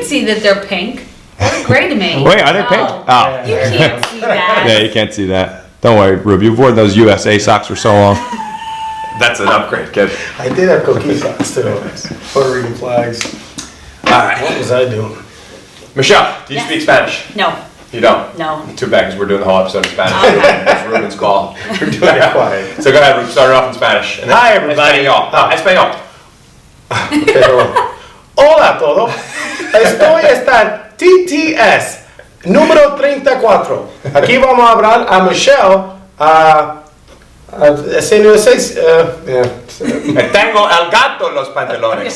see that they're pink. They look gray to me. Wait, are they pink? Oh. You can't see that. Yeah, you can't see that. Don't worry, Rube. You've worn those USA socks for so long. That's an upgrade, kid. I did have coquille socks too. Puerto Rican flags. All right. What was I doing? Michelle, do you speak Spanish? No. You don't? No. Too bad, because we're doing the whole episode in Spanish. It's Ruben's call. We're doing it quiet. So go ahead, Ruben. Start it off in Spanish. And then Hi, everybody. Español. Okay, hold on. Hola a todos. Estoy hasta TTS número 34. Aquí vamos a hablar a Michelle. Señor 6. Tengo el gato en los pantalones.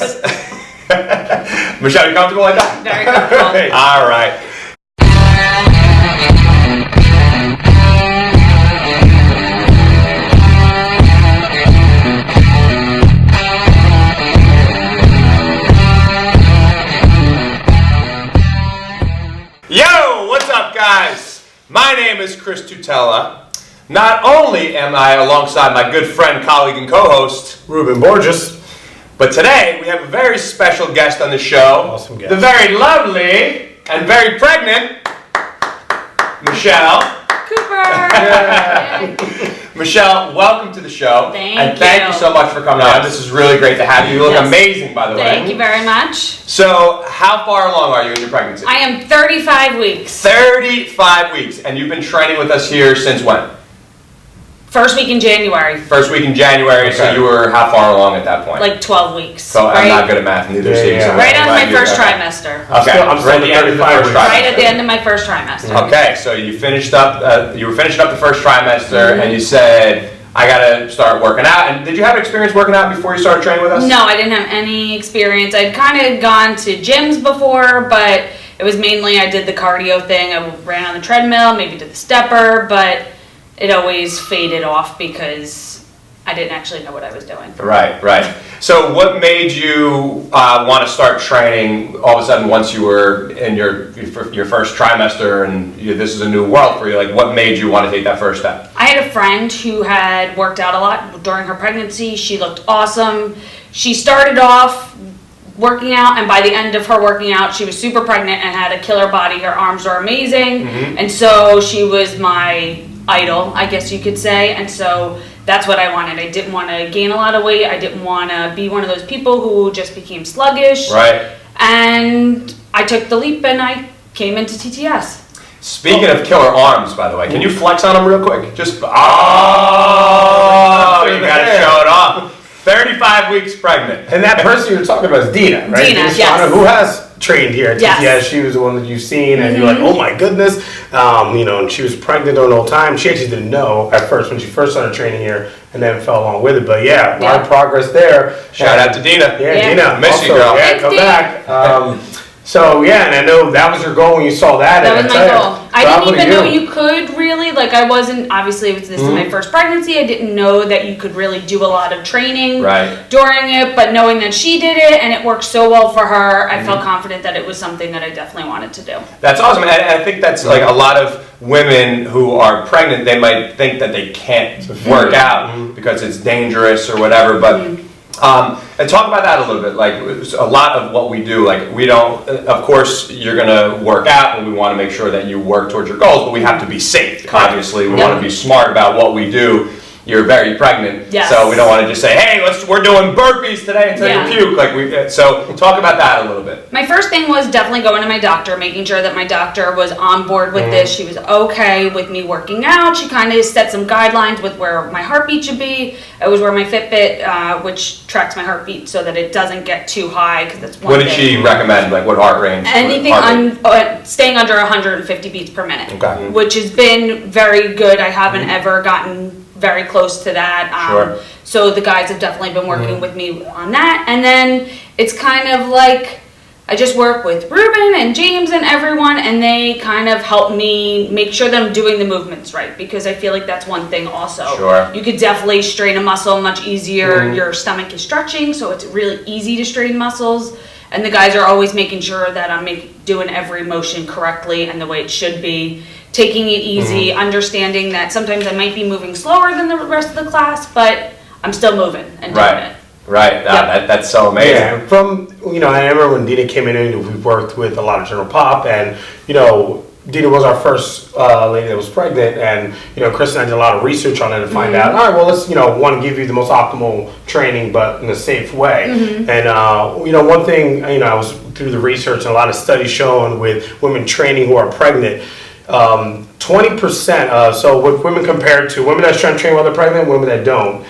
Michelle, you comfortable like that? Very comfortable. All right. Yo, what's up, guys? My name is Chris Tutela. Not only am I alongside my good friend, colleague, and co-host, Ruben Borges. but today we have a very special guest on the show. Awesome guest. The very lovely and very pregnant Michelle. Couper. Michelle, welcome to the show. Thank Thank you. you so much for coming on. This is really great to have you. You look Yes. amazing, by the way. Thank you very much. So, how far along are you in your pregnancy? I am 35 weeks. 35 weeks, and you've been training with us here since when? First week in January. First week in January, so Okay. you were how far along at that point? Like 12 weeks. So I'm right? not good at math, neither is he. Yeah. so Right I'm on glad my you- first okay. trimester. Okay, I'm still right at the end of the 35 first weeks. trimester. Right at the end of my first trimester. Okay, so you finished up. You were finishing up the first trimester, and you said, "I gotta start working out." And did you have experience working out before you started training with us? No, I didn't have any experience. I'd kind of gone to gyms before, but it was mainly I did the cardio thing. I ran on the treadmill, maybe did the stepper, but it always faded off because I didn't actually know what I was doing. Right, right. So what made you want to start training all of a sudden once you were in your first trimester and this is a new world for you? Like, what made you want to take that first step? I had a friend who had worked out a lot during her pregnancy. She looked awesome. She started off working out, and by the end of her working out, she was super pregnant and had a killer body. Her arms were amazing, and so she was my idol, I guess you could say, and so that's what I wanted. I didn't want to gain a lot of weight. I didn't want to be one of those people who just became sluggish. Right. And I took the leap and I came into TTS. Speaking of killer arms, by the way, can you flex on them real quick? Just, you gotta show it off. 35 weeks pregnant. And that person you're talking about is Dina, right? Dina, yes. Shana, who has trained here at TTS. Yes. She was the one that you've seen, and you're like, oh my goodness. And she was pregnant during the whole time. She actually didn't know at first when she first started training here, and then fell along with it. But yeah, a lot of progress there. Shout out to Dina. Yeah. Dina. Miss you, Also, girl. Yeah, Thanks, come Dina. back. So yeah, and I know that was your goal when you saw that. That and was I my tell you, goal. I bravo didn't even to know you could really, like I wasn't, obviously this is my first pregnancy, I didn't know that you could really do a lot of training Right. during it, but knowing that she did it and it worked so well for her, I felt confident that it was something that I definitely wanted to do. That's awesome. And I think that's like a lot of women who are pregnant, they might think that they can't work out because it's dangerous or whatever, but and talk about that a little bit. Like, a lot of what we do, like, we don't, of course, you're going to work out, and we want to make sure that you work towards your goals, but we have to be safe. Obviously, we want to be smart about what we do. You're very pregnant, Yes. so we don't want to just say, "Hey, we're doing burpees today until Yeah. you puke." Like so talk about that a little bit. My first thing was definitely going to my doctor, making sure that my doctor was on board with this. She was okay with me working out. She kind of set some guidelines with where my heartbeat should be. I always wear my Fitbit, which tracks my heartbeat so that it doesn't get too high, because that's one What did thing. she recommend? Like, what heart range? Anything Heart rate? staying under 150 beats per minute, Okay. which has been very good. I haven't ever gotten very close to that. Sure. So the guys have definitely been working with me on that. And then it's kind of like I just work with Ruben and James and everyone, and they kind of help me make sure that I'm doing the movements right, because I feel like that's one thing also. Sure. You could definitely strain a muscle much easier. Your stomach is stretching, so it's really easy to strain muscles. And the guys are always making sure that I'm doing every motion correctly and the way it should be. Taking it easy, understanding that sometimes I might be moving slower than the rest of the class, but I'm still moving and doing Right. it. Right. Yep. That's so amazing. Yeah, I remember when Dina came in, we worked with a lot of General Pop, and, Dina was our first lady that was pregnant, and, Chris and I did a lot of research on it to find out, all right, well, let's, want to give you the most optimal training, but in a safe way. And, one thing, I was through the research and a lot of studies showing with women training who are pregnant, 20%, so with women compared to women that strength train while they're pregnant, women that don't,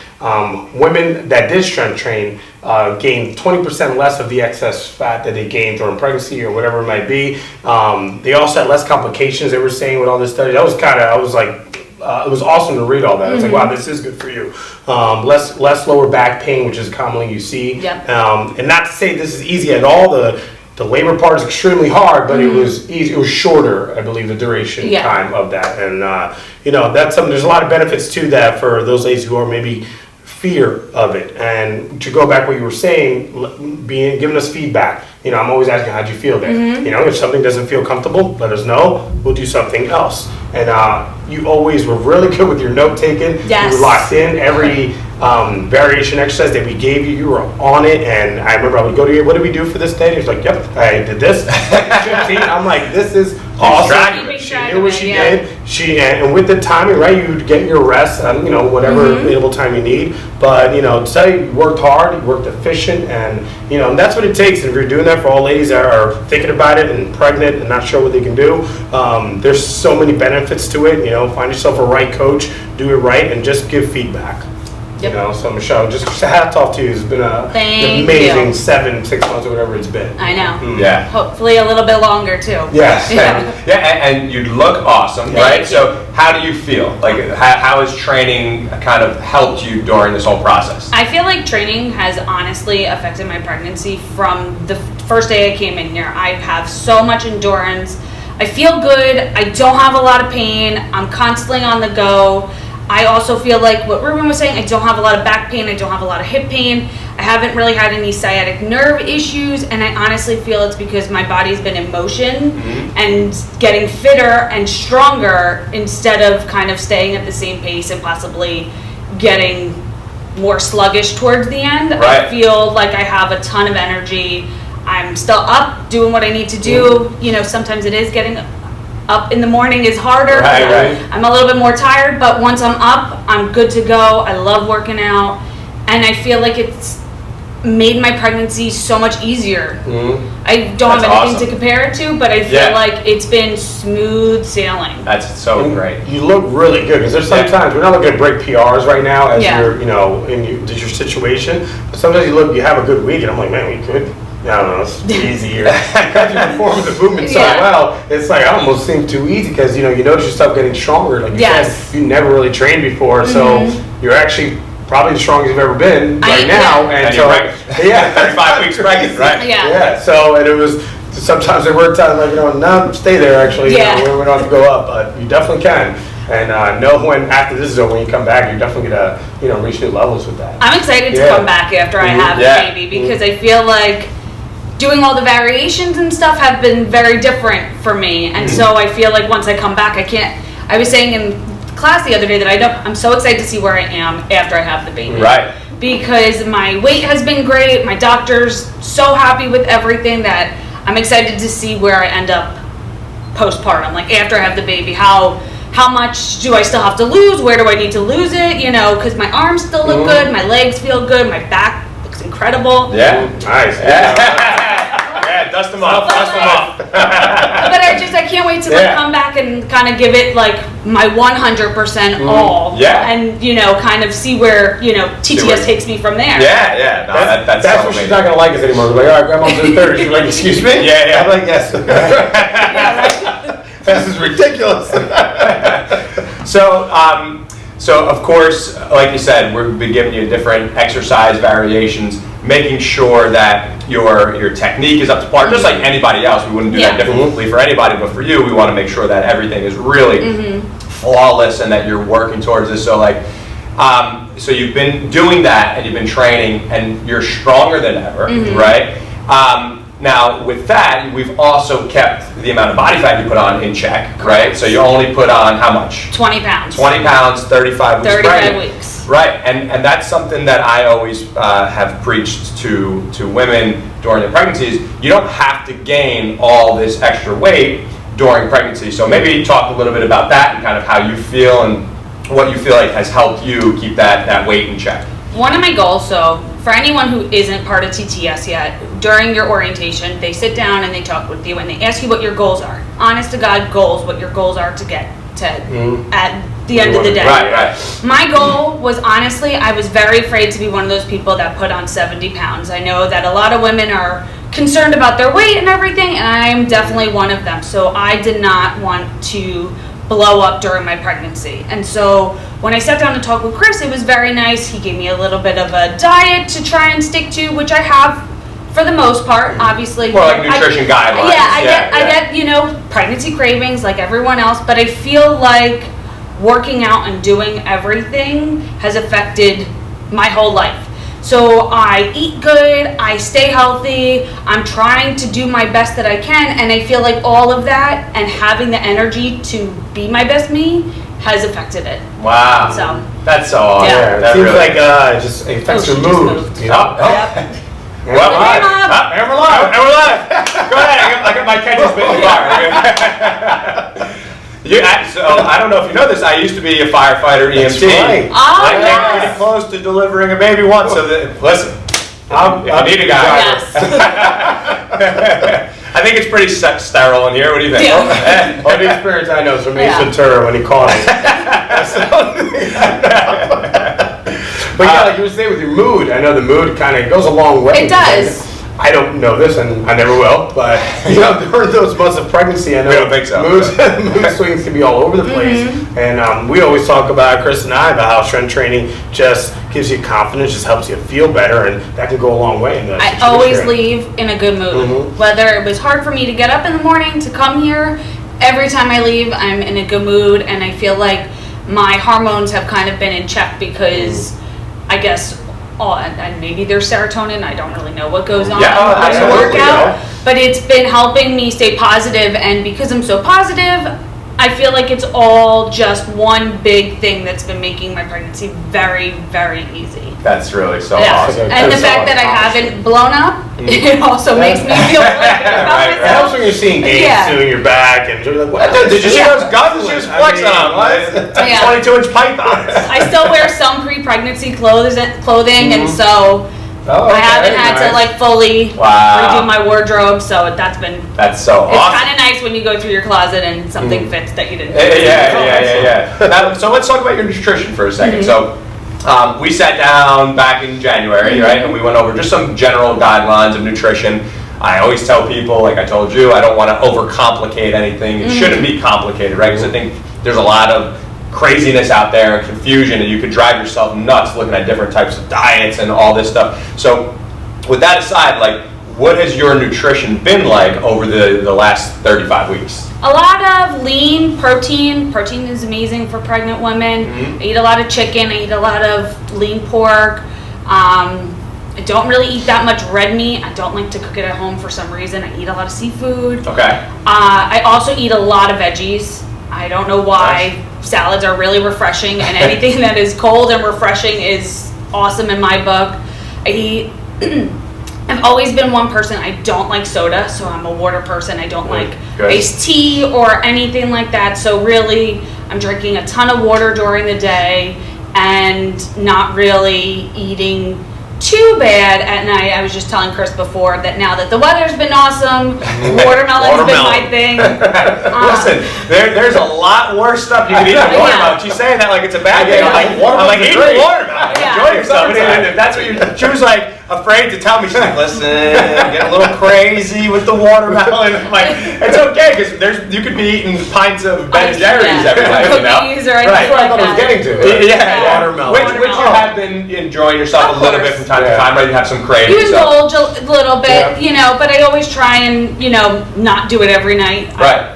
women that did strength train gain 20% less of the excess fat that they gained during pregnancy or whatever it might be. They also had less complications, they were saying, with all this study. It was awesome to read all that. It's like, wow, this is good for you. Less lower back pain, which is commonly you see. Yep. And not to say this is easy at all. The labor part is extremely hard, but it was easy. It was shorter, I believe, the duration time of that. And that's something. There's a lot of benefits to that for those ladies who are maybe fear of it. And to go back what you were saying, giving us feedback. I'm always asking, how'd you feel there? If something doesn't feel comfortable, let us know. We'll do something else. And you always were really good with your note taking. Yes. You were locked in. Every variation exercise that we gave you, you were on it. And I remember I would go to you, what did we do for this day? And he was like, yep, I did this. 15. I'm like, this is awesome. She knew what she did. And with the timing, right, you'd get your rest, whatever available time you need. But, say you worked hard, you worked efficient, and, and that's what it takes. And if you're doing that for all ladies that are thinking about it and pregnant and not sure what they can do, there's so many benefits to it. Find yourself a right coach, do it right, and just give feedback. Yep. So Michelle, just hats off to you. It's been an amazing 6 months or whatever it's been. I know. Yeah. Hopefully a little bit longer too. Yes. And you look awesome, right? So how do you feel? Like, how has training kind of helped you during this whole process? I feel like training has honestly affected my pregnancy from the first day I came in here. I have so much endurance. I feel good. I don't have a lot of pain. I'm constantly on the go. I also feel like what Ruben was saying, I don't have a lot of back pain, I don't have a lot of hip pain, I haven't really had any sciatic nerve issues, and I honestly feel it's because my body's been in motion and getting fitter and stronger instead of kind of staying at the same pace and possibly getting more sluggish towards the end. Right. I feel like I have a ton of energy. I'm still up doing what I need to do. Sometimes it is getting up in the morning is harder. Right. I'm a little bit more tired, but once I'm up, I'm good to go. I love working out, and I feel like it's made my pregnancy so much easier. I don't have anything to compare it to, but I feel like it's been smooth sailing. That's so great. You look really good, because there's sometimes we're not looking to break PRs right now as you're, in your situation. But sometimes you have a good week, and I'm like, man, we could. I don't know, it's easier. Because you perform the movement so well, it's like, it almost seems too easy, because, you notice yourself getting stronger. Like you said, you never really trained before, so you're actually probably the strongest you've ever been right now. And so, you're 35 weeks pregnant, right? Yeah. So, and it was, sometimes there were times like, no, stay there actually, we don't have to go up, but you definitely can. And know when, after this is over, when you come back, you're definitely gonna, reach new levels with that. I'm excited to come back after I have a baby, because I feel like doing all the variations and stuff have been very different for me, and so I feel like once I come back, I was saying in class the other day that I'm so excited to see where I am after I have the baby. Right. Because my weight has been great, my doctor's so happy with everything that I'm excited to see where I end up postpartum, like after I have the baby, how much do I still have to lose, where do I need to lose it, because my arms still look good, my legs feel good, my back looks incredible. Yeah. Nice. Dust them off. But I can't wait to come back and kind of give it like my 100% all. Yeah. And kind of see where TTS takes me from there. Yeah. No, that's so what amazing. She's not gonna like us anymore. We're like, all right, grandma's in the 30s. She's like, excuse me? Yeah. I'm like, yes. This is ridiculous. So of course, like you said, we've been giving you different exercise variations, making sure that your technique is up to par, just like anybody else. We wouldn't do that differently for anybody, but for you, we want to make sure that everything is really flawless and that you're working towards this. So so you've been doing that and you've been training and you're stronger than ever, right? Now, with that, we've also kept the amount of body fat you put on in check, right? So you only put on how much? 20 pounds. 20 pounds, 35 weeks 35 pregnant. weeks. Right, and that's something that I always have preached to women during their pregnancies. You don't have to gain all this extra weight during pregnancy. So maybe talk a little bit about that and kind of how you feel and what you feel like has helped you keep that weight in check. One of my goals, so for anyone who isn't part of TTS yet, during your orientation, they sit down and they talk with you and they ask you what your goals are. Honest to God goals, what your goals are to get to at the end of the day. Right. My goal was, honestly, I was very afraid to be one of those people that put on 70 pounds. I know that a lot of women are concerned about their weight and everything, and I am definitely one of them. So I did not want to blow up during my pregnancy. And so when I sat down to talk with Chris, it was very nice. He gave me a little bit of a diet to try and stick to, which I have for the most part, obviously. More like nutrition guidelines. Yeah, I get, you know, pregnancy cravings like everyone else, but I feel like working out and doing everything has affected my whole life. So I eat good, I stay healthy, I'm trying to do my best that I can, and I feel like all of that and having the energy to be my best me has affected it. Wow. So that's so awesome. Yeah. It seems like it just affects your mood. You know? Yep. Well, Hey, Mom. and we're live. And we're live. Go ahead. I got my catches bit in the car. So I don't know if you know this. I used to be a firefighter EMT. That's right. Oh, I came yes. pretty close to delivering a baby once. So listen, if you need a guy. Yes. I think it's pretty sterile in here. What do you think? Yeah. All the experience I know is from Ace Yeah. Ventura when he called me. But yeah, like you were saying with your mood, I know the mood kind of goes a long way. It does. I don't know this, and I never will, but you know, during those months of pregnancy, I know We don't think so. mood swings can be all over the place. And we always talk about, Chris and I, about how strength training just gives you confidence, just helps you feel better, and that can go a long way. In the I always leave in a good mood. Whether it was hard for me to get up in the morning to come here, every time I leave, I'm in a good mood, and I feel like my hormones have kind of been in check because I guess, and maybe there's serotonin, I don't really know what goes on Yeah, when I absolutely, work out, but it's been helping me stay positive, and because I'm so positive, I feel like it's all just one big thing that's been making my pregnancy very, very easy. That's really so Yeah. awesome. And the fact that I haven't blown up, it also makes me feel really good about Right, It helps myself. when you're seeing gains Yeah. too in your back, and you're like, what? Did you see those guns she was I flexing mean, on? what? 22-inch pythons. I still wear some pre-pregnancy clothing, and so I haven't had to like fully redo my wardrobe. So that's been That's so it's awesome. kind of nice when you go through your closet and something fits that you didn't. Yeah. Now, so let's talk about your nutrition for a second. So we sat down back in January, right, and we went over just some general guidelines of nutrition. I always tell people, like I told you, I don't want to overcomplicate anything. It shouldn't be complicated, right? Because I think there's a lot of craziness out there and confusion, and you could drive yourself nuts looking at different types of diets and all this stuff. So with that aside, like, what has your nutrition been like over the last 35 weeks? A lot of lean protein. Protein is amazing for pregnant women. I eat a lot of chicken. I eat a lot of lean pork. I don't really eat that much red meat. I don't like to cook it at home for some reason. I eat a lot of seafood. Okay. I also eat a lot of veggies. I don't know why. Salads are really refreshing, and anything that is cold and refreshing is awesome in my book. I've always been one person, I don't like soda, so I'm a water person. I don't like iced tea or anything like that. So really, I'm drinking a ton of water during the day and not really eating too bad at night. I was just telling Chris before that now that the weather's been awesome, watermelon's been my thing. Listen, there's a lot worse stuff you can eat than watermelon. She's saying that like it's a bad thing. I'm like eat the watermelon. Enjoy yourself. And if that's what she was like afraid to tell me. She's like, listen, get a little crazy with the watermelon. I'm like, it's okay because you could be eating pints of Ben and Jerry's every night, you know? Cookies or Right. anything That's what I like thought I was that. getting to. Watermelon. Which you have been enjoying yourself a little bit from time to time, right? You have some cravings. You indulge a little bit, you know, but I always try and, you know, not do it every night. Right.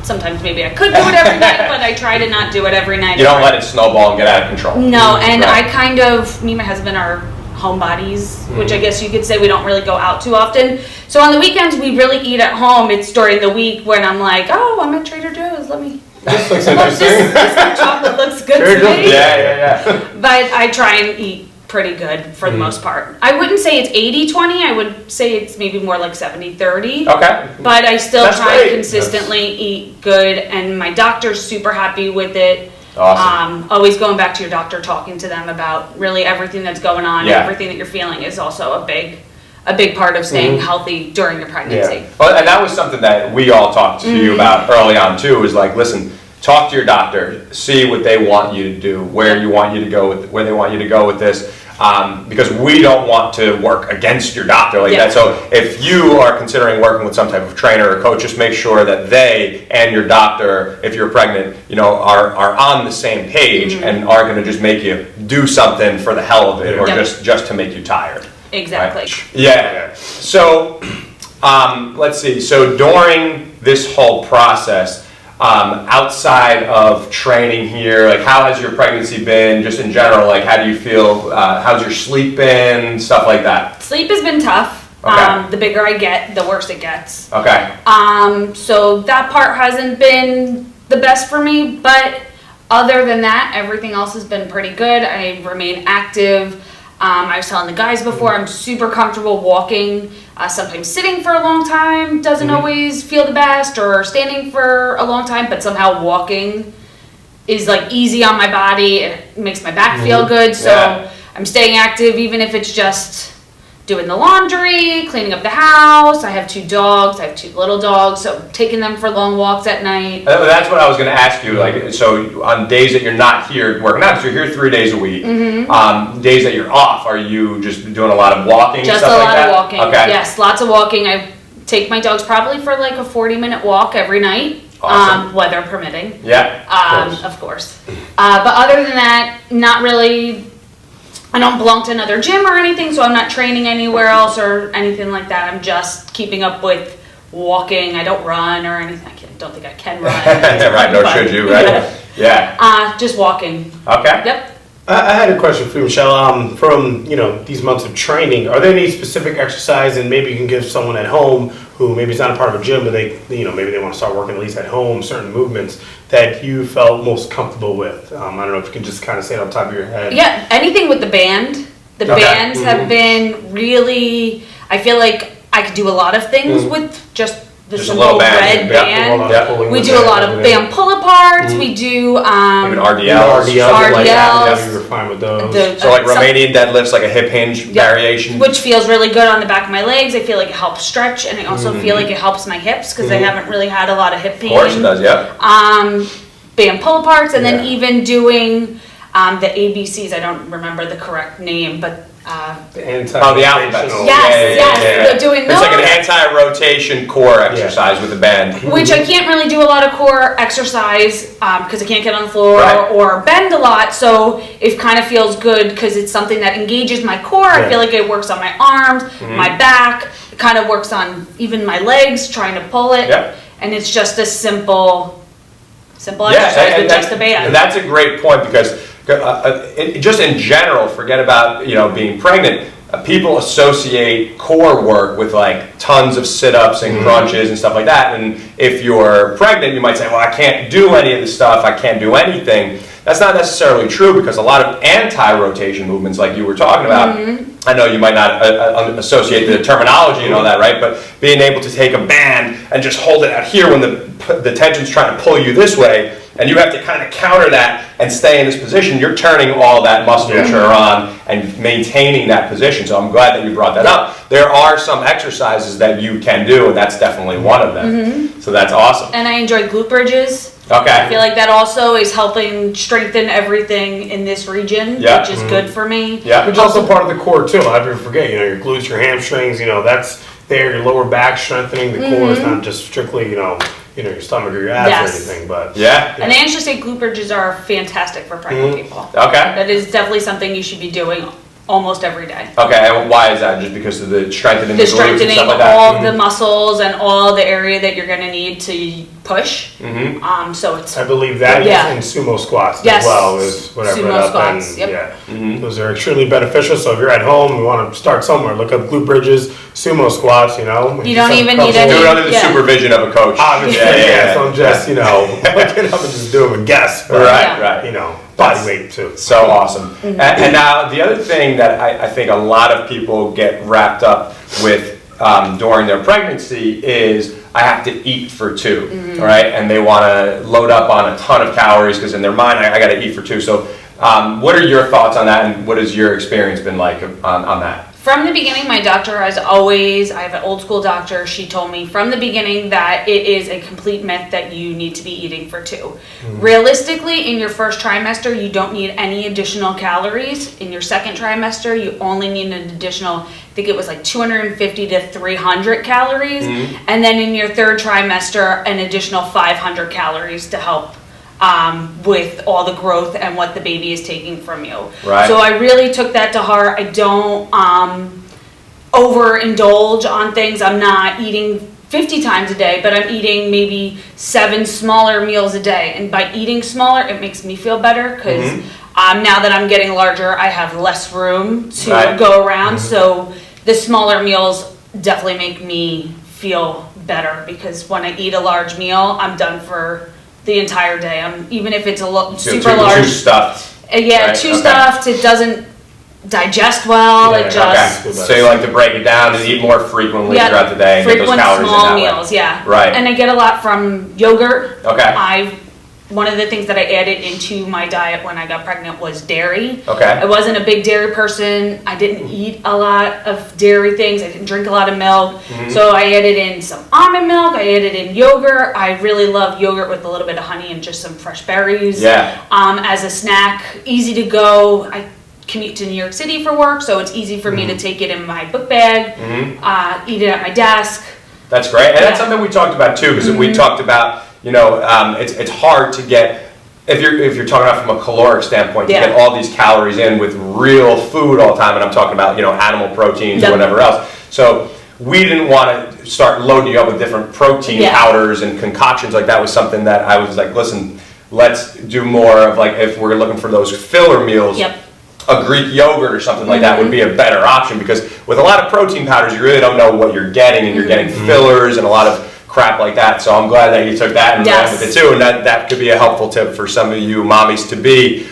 Sometimes maybe I could do it every night, but I try to not do it every night. You don't let it snowball and get out of control. No, and I kind of, me and my husband are homebodies, which I guess you could say we don't really go out too often. So on the weekends, we really eat at home. It's during the week when I'm like, oh, I'm at Trader Joe's. Let me. This looks Look, interesting. this chocolate looks good Trader to me. Joe's, Yeah. But I try and eat pretty good for the most part. I wouldn't say it's 80-20. I would say it's maybe more like 70-30. Okay. But I still That's try great. and consistently eat good, and my doctor's super happy with it. Awesome. Always going back to your doctor, talking to them about really everything that's going on, Yeah. everything that you're feeling is also a big part of staying healthy during your pregnancy. Yeah. Well, and that was something that we all talked to you about early on too. Is like, listen, talk to your doctor, see what they want you to do, where they want you to go with this. Because we don't want to work against your doctor like Yeah. that. So if you are considering working with some type of trainer or coach, just make sure that they and your doctor, if you're pregnant, are on the same page and aren't going to just make you do something for the hell of it or Yep. just to make you tired. Exactly. Right? Yeah. So let's see. So during this whole process, outside of training here, like how has your pregnancy been just in general? Like how do you feel? How's your sleep been? Stuff like that. Sleep has been tough. Okay. The bigger I get, the worse it gets. Okay. So that part hasn't been the best for me, but other than that, everything else has been pretty good. I remain active. I was telling the guys before, I'm super comfortable walking. Sometimes sitting for a long time doesn't always feel the best, or standing for a long time, but somehow walking is like easy on my body. It makes my back feel good. So Yeah. I'm staying active, even if it's just doing the laundry, cleaning up the house. I have 2 dogs. I have 2 little dogs, so taking them for long walks at night. That's what I was going to ask you. Like, so on days that you're not here working out, so you're here 3 days a week. Days that you're off, are you just doing a lot of walking? and Just stuff a like lot that? of walking. Okay. Yes, lots of walking. I take my dogs probably for like a 40-minute walk every night, Awesome. weather permitting. Yeah. Of course. But other than that, not really. I don't belong to another gym or anything, so I'm not training anywhere else or anything like that. I'm just keeping up with walking. I don't run or anything. I don't think I can run. Right. No, But, should you? Right. Yeah. Just walking. Okay. Yep. I had a question for you, Michelle. From these months of training, are there any specific exercise, and maybe you can give someone at home who maybe is not a part of a gym, but they maybe they want to start working at least at home, certain movements that you felt most comfortable with? I don't know if you can just kind of say it on top of your head. Yeah, anything with the band. The Okay. bands have been really, I feel like I could do a lot of things with just the Just a simple little band. red Yeah. band. Yeah. We do a lot of band pull-aparts. We do Even RDLs. RDLs, like that, RDLs. you were fine with those. So like some- Romanian deadlifts, like a hip hinge variation. which feels really good on the back of my legs. I feel like it helps stretch, and I also feel like it helps my hips because I haven't really had a lot of hip pain. Of course it does. Yeah. Band pull-aparts, and then Yeah. even doing the ABCs. I don't remember the correct name, but The alphabet. Yes, doing It's like an those. anti-rotation core exercise with a band. Which I can't really do a lot of core exercise because I can't get on the floor Right. or bend a lot. So it kind of feels good because it's something that engages my core. I Yeah. feel like it works on my arms, my back. It kind of works on even my legs, trying to pull it. Yep. And it's just a simple Yeah, exercise and with just a band. that's a great point because just in general, forget about being pregnant. People associate core work with like tons of sit-ups and crunches and stuff like that. And if you're pregnant, you might say, "Well, I can't do any of this stuff. I can't do anything." That's not necessarily true because a lot of anti-rotation movements, like you were talking about, I know you might not associate the terminology and all that, right? But being able to take a band and just hold it out here when the tension's trying to pull you this way, and you have to kind of counter that and stay in this position, you're turning all that musculature on and maintaining that position. So I'm glad that you brought that up. There are some exercises that you can do, and that's definitely one of them. So that's awesome. And I enjoy glute bridges. I Okay. feel like that also is helping strengthen everything in this region, Yeah. which is good for me. Yeah. Which is also part of the core too. A lot of people forget, your glutes, your hamstrings, that's there, your lower back strengthening the core. It's not just strictly, your stomach or your abs Yes. or anything, but Yeah. And they actually say glute bridges are fantastic for pregnant people. Okay. That is definitely something you should be doing almost every day. Okay, and why is that? Just because of the strengthening The the glutes and strengthening stuff like that? all the muscles and all the area that you're gonna need to push. So it's, I believe that Yeah. and sumo squats Yes. as well is what I've Sumo read up. squats, And yep. yeah, those are extremely beneficial. So if you're at home, you want to start somewhere, look up glute bridges, sumo squats. You know, You don't Just even a need couple- any- Do it under the Yeah. supervision of a coach. Obviously, yeah. So I'm just looking up and just doing a guess. Right, Yeah. right. You know, body weight too. So awesome. And now the other thing that I think a lot of people get wrapped up with during their pregnancy is I have to eat for two, right? And they want to load up on a ton of calories because in their mind I got to eat for two. So what are your thoughts on that, and what has your experience been like on that? from the beginning, my doctor has always, I have an old school doctor, she told me from the beginning that it is a complete myth that you need to be eating for two. Realistically, in your first trimester, you don't need any additional calories. In your second trimester, you only need an additional, I think it was like 250 to 300 calories. And then in your third trimester, an additional 500 calories to help with all the growth and what the baby is taking from you. Right. So I really took that to heart. I don't overindulge on things. I'm not eating 50 times a day, but I'm eating maybe 7 smaller meals a day. And by eating smaller, it makes me feel better because now that I'm getting larger, I have less room to Right. go around. So the smaller meals definitely make me feel better because when I eat a large meal, I'm done for the entire day. Even if it's super large. Too stuffed. Yeah, Right, too okay. stuffed. It doesn't digest well. Yeah, It okay. just So you like to break it down and eat more frequently throughout the day and get those frequent calories small in that way. meals. Yeah, Right. And I get a lot from yogurt. Okay. One of the things that I added into my diet when I got pregnant was dairy. Okay. I wasn't a big dairy person. I didn't eat a lot of dairy things. I didn't drink a lot of milk. So I added in some almond milk. I added in yogurt. I really love yogurt with a little bit of honey and just some fresh berries. Yeah. As a snack, easy to go. I commute to New York City for work, so it's easy for me to take it in my book bag, eat it at my desk. That's great, and that's Yeah. something we talked about too, because we talked about, it's hard to get, if you're talking about from a caloric standpoint, to Yeah. get all these calories in with real food all the time, and I'm talking about, animal proteins or Yep. whatever else. So we didn't want to start loading you up with different protein Yeah. powders and concoctions. Like that was something that I was like, listen, let's do more of like, if we're looking for those filler meals, Yep. a Greek yogurt or something like that would be a better option, because with a lot of protein powders, you really don't know what you're getting, and you're getting fillers and a lot of crap like that. So I'm glad that you took that and ran Yes. with it too, and that could be a helpful tip for some of you mommies to be.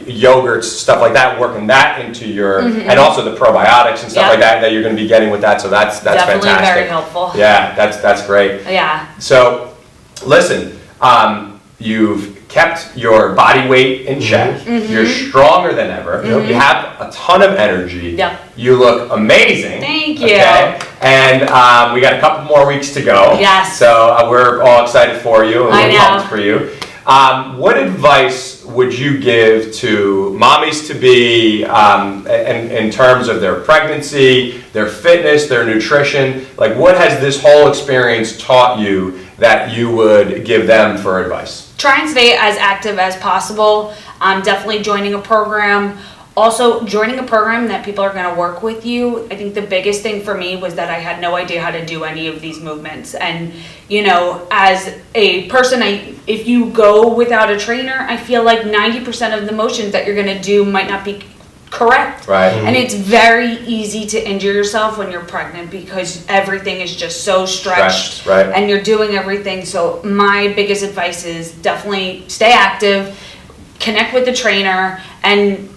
Yogurts, stuff like that, working that into your, and also the probiotics and stuff Yeah. like that you're going to be getting with that. So that's Definitely fantastic. very helpful. Yeah, that's great. Yeah. So, listen, you've kept your body weight in check. You're stronger than ever. You have a ton of energy. Yep. You look amazing. Thank you. Okay? And we got a couple more weeks to go. Yes. So we're all excited for you, and I we're know. pumped for you. What advice would you give to mommies to be in terms of their pregnancy, their fitness, their nutrition? Like, what has this whole experience taught you that you would give them for advice? Try and stay as active as possible. Definitely joining a program. Also, joining a program that people are going to work with you. I think the biggest thing for me was that I had no idea how to do any of these movements. And, as a person, if you go without a trainer, I feel like 90% of the motions that you're going to do might not be correct. Right. And it's very easy to injure yourself when you're pregnant because everything is just so stretched. Right. And you're doing everything. So my biggest advice is definitely stay active, connect with the trainer, and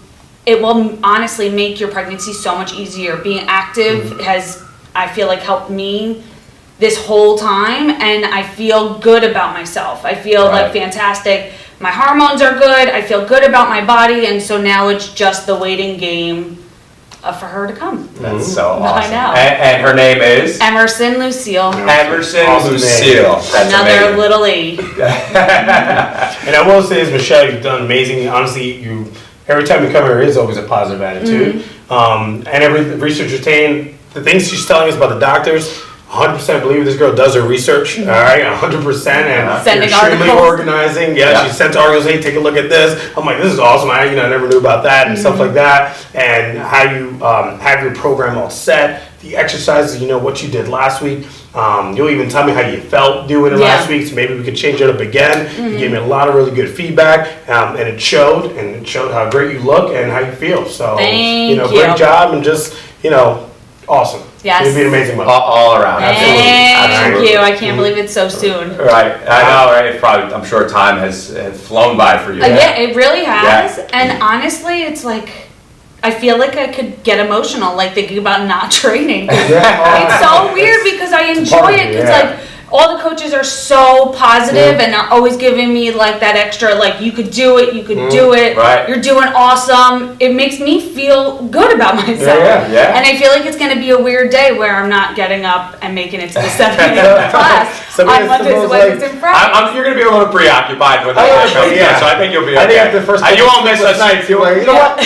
it will honestly make your pregnancy so much easier. Being active has, I feel like, helped me this whole time, and I feel good about myself. I feel like fantastic. My hormones are good. I feel good about my body, and so now it's just the waiting game for her to come. That's so I awesome. know. And her name is? Emerson Lucille. Emerson Awesome Lucille. That's Another amazing. little E. And I will say is, Michelle, you've done amazing. Honestly, every time you come here, it is always a positive attitude. And every research retained, the things she's telling us about the doctors, 100% believe this girl does her research. All right, 100%, and Sending extremely articles. organizing. Yeah, she sent articles. Hey, take a look at this. I'm like, this is awesome. I never knew about that and stuff like that. And how you have your program all set, the exercises. What you did last week. You'll even tell me how you felt doing it last week, so maybe we could change it up again. You gave me a lot of really good feedback, and it showed how great you look and how you feel. So, Thank you. great job, and just, awesome. Yes. It'd be an amazing month. All around. Thank you. I can't believe it's so soon. Right, I know, right? I'm sure time has flown by for you. Yeah, it really has. Yeah. And honestly, it's like, I feel like I could get emotional, like thinking about not training. It's so weird because I enjoy it. Because like all the coaches are so positive and are always giving me like that extra, like you could do it, do it. Right. You're doing awesome. It makes me feel good about myself. Yeah. And I feel like it's going to be a weird day where I'm not getting up and making it to the 7 a.m. class on Mondays, Wednesdays, and Fridays. You're going to be a little preoccupied when that comes in, so I think you'll be okay. I think the first you won't miss us. Night, you're like, you know what?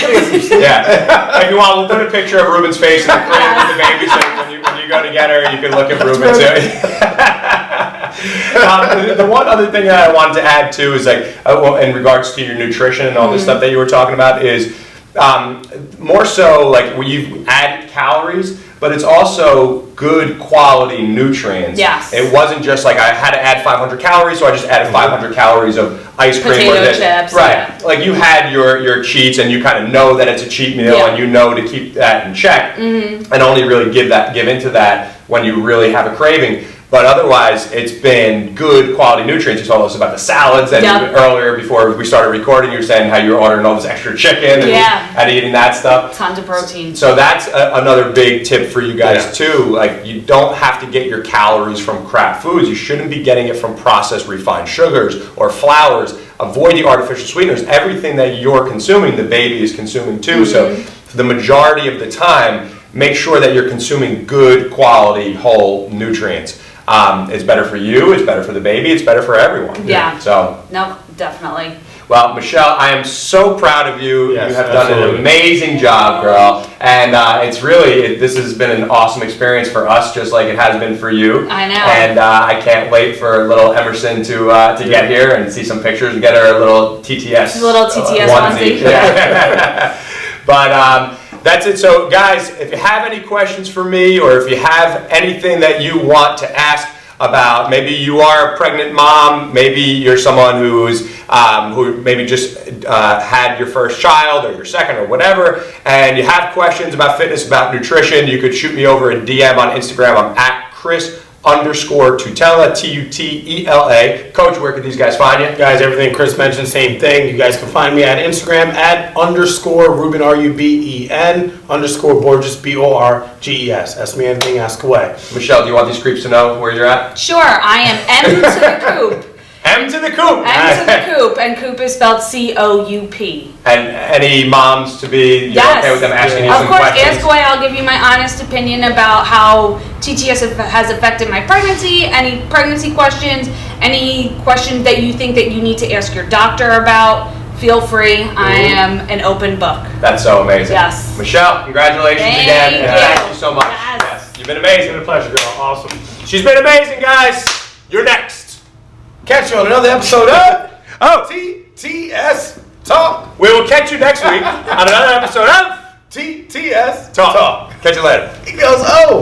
Yeah. If you want, we'll put a picture of Ruben's face in the crib with the baby, so when you go to get her, you can look at Ruben too. The one other thing that I wanted to add too is like, in regards to your nutrition and all this stuff that you were talking about is more so like where you've added calories, but it's also good quality nutrients. Yes. It wasn't just like I had to add 500 calories, so I just added 500 calories of ice cream Potato or this. chips. Right. Yeah. Like you had your cheats and you kind of know that it's a cheat meal and you know to keep that in check and only really give into that when you really have a craving. But otherwise, it's been good quality nutrients. You told us about the salads that earlier before we started recording. You were saying how you were ordering all this extra chicken and eating that stuff. Tons of protein. So that's another big tip for you guys too. Like you don't have to get your calories from crap foods. You shouldn't be getting it from processed refined sugars or flours. Avoid the artificial sweeteners. Everything that you're consuming, the baby is consuming too. So for the majority of the time, make sure that you're consuming good quality whole nutrients. It's better for you, it's better for the baby, it's better for everyone. Yeah. So. No, definitely. Well, Michelle, I am so proud of you. Yes, you have done an amazing job, girl. And it's really, this has been an awesome experience for us, just like it has been for you. I know. And I can't wait for little Emerson to get here and see some pictures and get her a little TTS. Onesie. Yeah. But that's it. So, guys, if you have any questions for me or if you have anything that you want to ask about, maybe you are a pregnant mom, maybe you're someone who maybe just had your first child or your second or whatever, and you have questions about fitness, about nutrition, you could shoot me over a DM on Instagram. I'm at Chris_Tutela, Tutela. Coach, where could these guys find you? Guys, everything Chris mentioned, same thing. You guys can find me at Instagram at _Ruben, RUBEN, _Borges, BORGES. Ask me anything, ask away. Michelle, do you want these creeps to know where you're at? Sure, I am M to the Coop. M to the Coop. M to the Coop, and Coop is spelled COUP. And any moms to be okay with them asking you of some course, questions? ask away. I'll give you my honest opinion about how TTS has affected my pregnancy, any pregnancy questions, any questions that you think that you need to ask your doctor about. Feel free. I am an open book. That's so amazing. Yes. Michelle, congratulations again. Thank And you. thank you so much. Yes. You've been amazing. It's been a pleasure, girl. Awesome. She's been amazing, guys. You're next. Catch you on another episode of TTS Talk. We will catch you next week on another episode of TTS Talk. Catch you later. He goes, oh.